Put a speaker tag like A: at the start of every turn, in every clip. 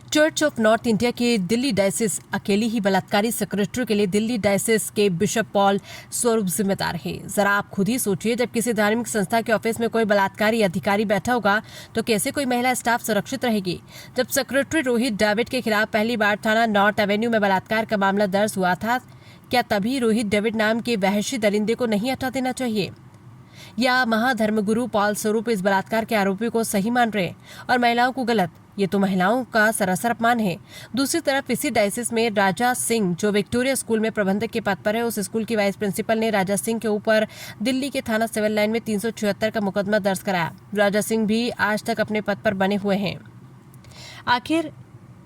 A: Church of north India के Delhi diocese अकेली ही बलात्कारी सेक्रेटरी के लिए दिल्ली डायसिस के बिशप पॉल स्वरूप जिम्मेदार है। जरा आप खुद ही सोचिए, जब किसी धार्मिक संस्था के ऑफिस में कोई बलात्कारी अधिकारी बैठा होगा तो कैसे कोई महिला स्टाफ सुरक्षित रहेगी। जब सेक्रेटरी रोहित डेविड के खिलाफ पहली बार थाना नॉर्थ एवेन्यू में बलात्कार का मामला दर्ज हुआ था, क्या तभी रोहित डेविड नाम के वहशी दरिंदे को नहीं हटा देना चाहिए? या महाधर्मगुरु पॉल स्वरूप इस बलात्कार के आरोपी को सही मान रहे और महिलाओं को गलत? ये तो महिलाओं का सरासर अपमान है। दूसरी तरफ इसी डायसिस में राजा सिंह, जो विक्टोरिया स्कूल में प्रबंधक के पद पर है, उस स्कूल की वाइस प्रिंसिपल ने राजा सिंह के ऊपर दिल्ली के थाना सिविल लाइन में 376 का मुकदमा दर्ज कराया। राजा सिंह भी आज तक अपने पद पर बने हुए हैं। आखिर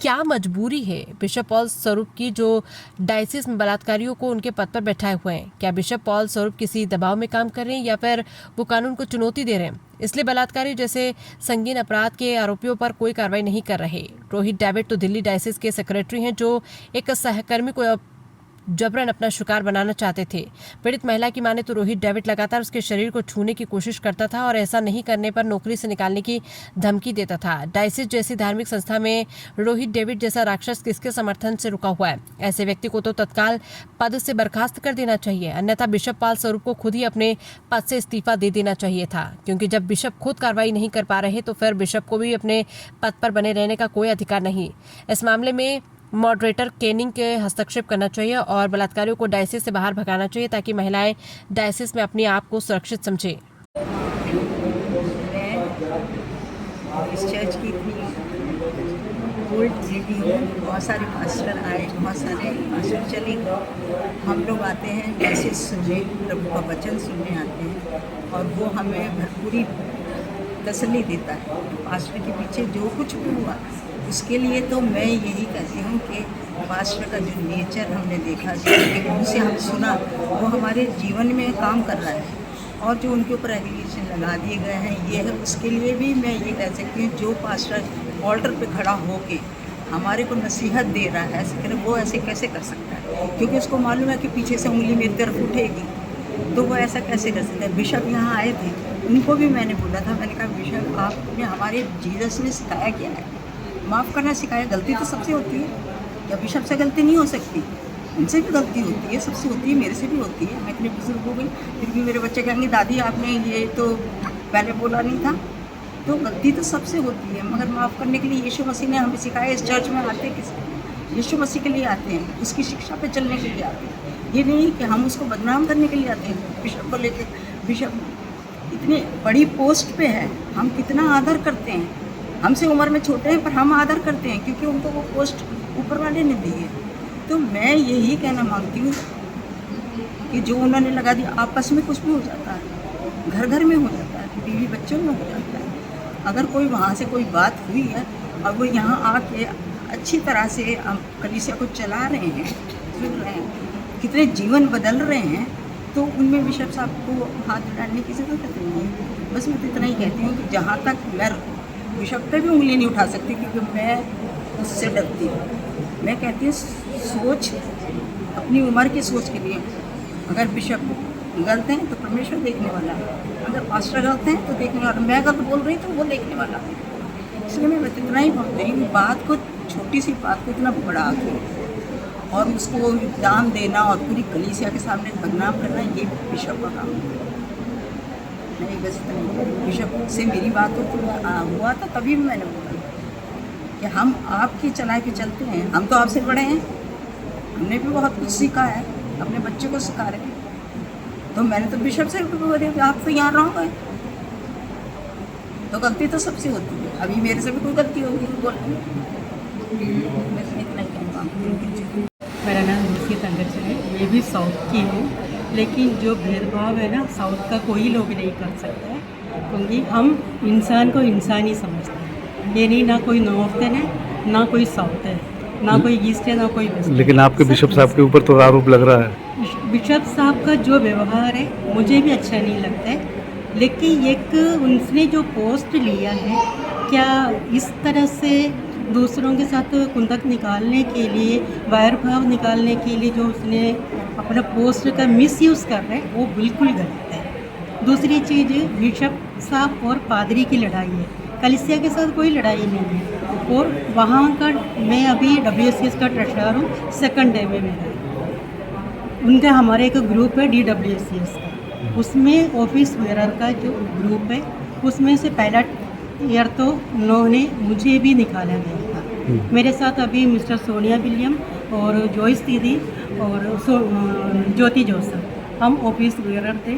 A: क्या मजबूरी है बिशप पॉल स्वरूप की, जो डायसिस में बलात्कारियों को उनके पद पर बैठाए हुए हैं? क्या बिशप पॉल स्वरूप किसी दबाव में काम कर रहे हैं या फिर वो कानून को चुनौती दे रहे हैं, इसलिए बलात्कारी जैसे संगीन अपराध के आरोपियों पर कोई कार्रवाई नहीं कर रहे? रोहित डेविड तो दिल्ली डायसिस के सेक्रेटरी हैं, जो एक सहकर्मी को जबरन अपना शिकार बनाना चाहते थे। पीड़ित महिला की माने तो रोहित डेविड लगातार उसके शरीर को छूने की कोशिश करता था और ऐसा नहीं करने पर नौकरी से निकालने की धमकी देता था। डायसिस जैसी धार्मिक संस्था में रोहित डेविड जैसा राक्षस किसके समर्थन से रुका हुआ है? ऐसे व्यक्ति को तो तत्काल पद से बर्खास्त कर देना चाहिए, अन्यथा बिशप पॉल स्वरूप को खुद ही अपने पद से इस्तीफा दे देना चाहिए था। क्योंकि जब बिशप खुद कार्रवाई नहीं कर पा रहे तो फिर बिशप को भी अपने पद पर बने रहने का कोई अधिकार नहीं। इस मामले में मॉडरेटर केनिंग के हस्तक्षेप करना चाहिए और बलात्कारियों को डायसिस से बाहर भगाना चाहिए, ताकि महिलाएं डायसिस में अपने आप को सुरक्षित समझें।
B: इस चर्च की इतनी ओल्ड लेडी हूँ, बहुत सारे पास्टर आए, बहुत सारे पास्टर चले गए। हम लोग आते हैं डायसिस सुनने, प्रभु का वचन सुनने आते हैं और वो हमें भरपूरी तसल्ली देता है। पास्टर के पीछे जो कुछ भी हुआ उसके लिए तो मैं यही कहती हूँ कि पास्टर का जो नेचर हमने देखा, जो उनसे हम सुना, वो हमारे जीवन में काम कर रहा है। और जो उनके ऊपर एलिगेशन लगा दिए गए हैं ये है, उसके लिए भी मैं ये कह सकती हूँ, जो पास्टर ऑल्टर पे खड़ा होके हमारे को नसीहत दे रहा है, वो ऐसे कैसे कर सकता है? क्योंकि उसको मालूम है कि पीछे से उंगली मेरी तरफ उठेगी, तो वो ऐसा कैसे कर सकता है? बिशप यहाँ आए थे, उनको भी मैंने बोला था, मैंने कहा बिशप आपने हमारे जीसस ने सिखाया क्या है? माफ़ करना सिखाया। गलती तो सबसे होती है, या बिशप से गलती नहीं हो सकती? उनसे भी गलती होती है, सबसे होती है, मेरे से भी होती है। मैं इतने बुजुर्ग हो गई फिर भी मेरे बच्चे कहेंगे दादी आपने ये तो पहले बोला नहीं था। तो गलती तो सबसे होती है, मगर माफ़ करने के लिए यीशु मसीह ने हमें सिखाया। इस चर्च में आते किस यीशु मसीह के लिए आते हैं, उसकी शिक्षा पे चलने के लिए आते हैं। ये नहीं कि हम उसको बदनाम करने के लिए आते हैं। बिशप को लेके, बिशप इतनी बड़ी पोस्ट पे है, हम कितना आदर करते हैं। हमसे उम्र में छोटे हैं पर हम आदर करते हैं, क्योंकि उनको वो पोस्ट ऊपर वाले ने दी है। तो मैं यही कहना मांगती हूँ कि जो उन्होंने लगा दिया, आपस में कुछ भी हो जाता है, घर घर में हो जाता है, बीवी बच्चों में हो जाता है। अगर कोई वहाँ से कोई बात हुई है और वो यहाँ आके अच्छी तरह से कलीसिया को चला रहे हैं, सुन रहे हैं, कितने जीवन बदल रहे हैं, तो उनमें बिशप साहब को हाथ डालने की ज़रूरत नहीं है। बस मैं तो इतना ही कहती हूँ कि जहाँ तक मैं बिशप पे भी उंगली नहीं उठा सकती, क्योंकि मैं उससे डरती हूँ। मैं कहती हूँ सोच, अपनी उम्र की सोच के लिए, अगर बिशप गलत हैं तो परमेश्वर देखने वाला है, अगर पास्टर गलत हैं तो देखने वाला, मैं गलत बोल रही तो वो देखने वाला है। इसलिए मैं इतना ही बोल रही हूँ, बात को, छोटी सी बात को इतना बढ़ा के और उसको दाम देना और पूरी कलीसिया के सामने बदनाम करना, ये बिशप का काम है। नहीं, बस बिशप से मेरी बात हुआ था, तभी भी मैंने बोला कि हम आपकी चला के चलते हैं, हम तो आपसे बड़े हैं, हमने भी बहुत कुछ सीखा है, अपने बच्चों को सिखा रहे हैं। तो मैंने तो बिशप से बोला आप तो यहाँ रहो गए, तो गलती तो सबसे होती है। अभी मेरे से भी कोई गलती होगी तो बोल, मैं इतना ही कहूँगा।
C: मेरा नाम दूसरी तंगच है, मैं भी साउथ की हूँ, लेकिन जो भेदभाव है ना, साउथ का कोई लोग नहीं कर सकता है, क्योंकि हम इंसान को इंसान ही समझते हैं। ये नहीं, ना कोई नॉर्थन है, ना कोई साउथ है, ना कोई ईस्ट है, ना कोई वेस्ट।
D: लेकिन आपके बिशप साहब के ऊपर तो आरोप लग रहा है।
C: बिशप साहब का जो व्यवहार है मुझे भी अच्छा नहीं लगता है, लेकिन एक उनने जो पोस्ट लिया है, क्या इस तरह से दूसरों के साथ कुंदक निकालने के लिए, वैर भाव निकालने के लिए जो उसने अपना पोस्ट का मिसयूज़ कर रहे हैं, वो बिल्कुल गलत है। दूसरी चीज़, बिशप साहब और पादरी की लड़ाई है, कलीसिया के साथ कोई लड़ाई नहीं है। और वहाँ का मैं अभी WSCS का ट्रेजरर हूँ, सेकंड डे में मेरा। उनका हमारे एक ग्रुप है DWSCS का, उसमें ऑफिस वेयर का जो ग्रुप है उसमें से पहला ईयर तो उन्होंने मुझे भी निकाला गया था। मेरे साथ अभी मिस्टर सोनिया विलियम और जॉयस दीदी और ज्योति जोसफ, हम ऑफिस वेयर थे।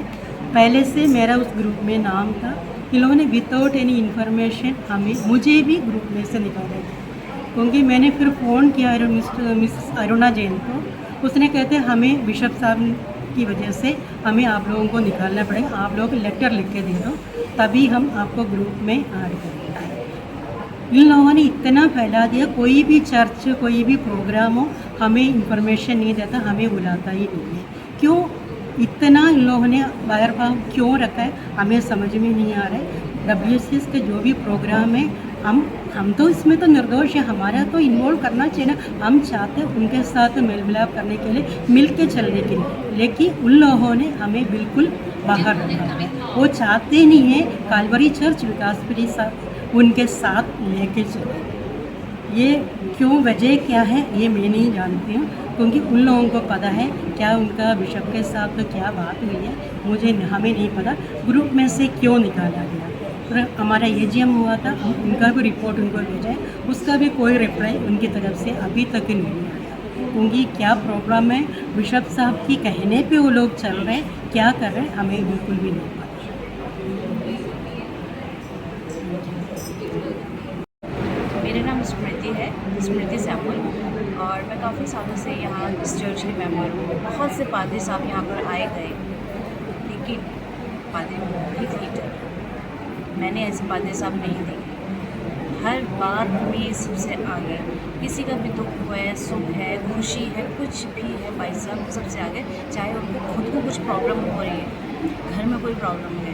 C: पहले से मेरा उस ग्रुप में नाम था। इन लोगों ने विदाउट एनी इन्फॉर्मेशन मुझे भी ग्रुप में से निकाला गया, क्योंकि मैंने फिर फ़ोन किया मिस अरुणा जैन को। उसने कहते हमें बिशप साहब की वजह से हमें आप लोगों को निकालना पड़ेगा, आप लोग लेटर लिख के दे दो, तभी हम आपको ग्रुप में ऐड करेंगे। इन लोगों ने इतना फैला दिया, कोई भी चर्च कोई भी प्रोग्राम हो हमें इंफॉर्मेशन नहीं देता, हमें बुलाता ही नहीं है। क्यों इतना इन लोगों ने बहरहाल क्यों रखा है हमें समझ में नहीं आ रहा है। WSCS के जो भी प्रोग्राम है हम तो इसमें तो निर्दोष है, हमारा तो इन्वॉल्व करना चाहिए ना। हम चाहते हैं उनके साथ मेल मिलाप करने के लिए, मिल के चलने के लिए, लेकिन उन लोगों ने हमें बिल्कुल बाहर रखा है। वो चाहते नहीं है कालवरी चर्च विकासपुरी साहब उनके साथ लेके चले। ये क्यों, वजह क्या है ये मैं नहीं जानती हूँ, क्योंकि उन लोगों को पता है क्या उनका बिशप के साथ तो क्या बात हुई है, हमें नहीं पता ग्रुप में से क्यों निकाला गया। और हमारा AGM हुआ था, उनका भी रिपोर्ट उनको भेजा है, उसका भी कोई रिप्लाई उनकी तरफ से अभी तक नहीं आया। क्योंकि क्या प्रॉब्लम है, बिशप साहब की कहने पे वो लोग चल रहे हैं, क्या कर रहे हैं हमें बिल्कुल भी नहीं पता।
E: मेरा नाम स्मृति है, स्मृति सैमुअल, और मैं काफ़ी सालों से यहाँ इस चर्च की मेंबर हूँ। बहुत से पादरी साहब यहाँ पर आए गए, लेकिन पादरी भी ठीक है, मैंने ऐसे पादरी साहब नहीं देखे। हर बार में सबसे आगे, किसी का भी दुख हुआ है, सुख है, खुशी है, कुछ भी है, भाई साहब सबसे आगे। चाहे उनको खुद को कुछ प्रॉब्लम हो रही है, घर में कोई प्रॉब्लम है,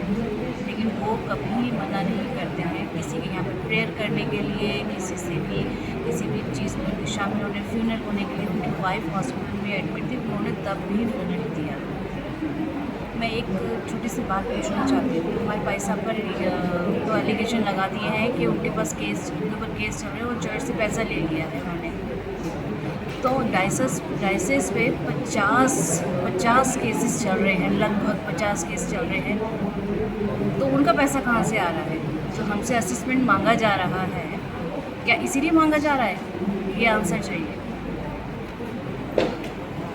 E: लेकिन वो कभी मना नहीं करते हैं किसी के यहाँ पर प्रेयर करने के लिए, किसी भी चीज़ में शामिल होने, फ्यूनरल होने के लिए। उनकी वाइफ हॉस्पिटल में एडमिट थी, उन्होंने तब भी फ्यूनरल दिया। मैं एक छोटी सी बात पूछना चाहती हूँ। हमारे भाई साहब पर तो एलिगेशन लगा दिए हैं कि उनके ऊपर केस चल रहे हैं और चर्च से पैसा ले लिया है उन्होंने। तो डायसिस पे 50 केसेस चल रहे हैं, लगभग 50 केस चल रहे हैं। तो उनका पैसा कहाँ से आ रहा है? जो हमसे असेसमेंट मांगा जा रहा है, क्या इसीलिए मांगा जा रहा है? ये आंसर चाहिए।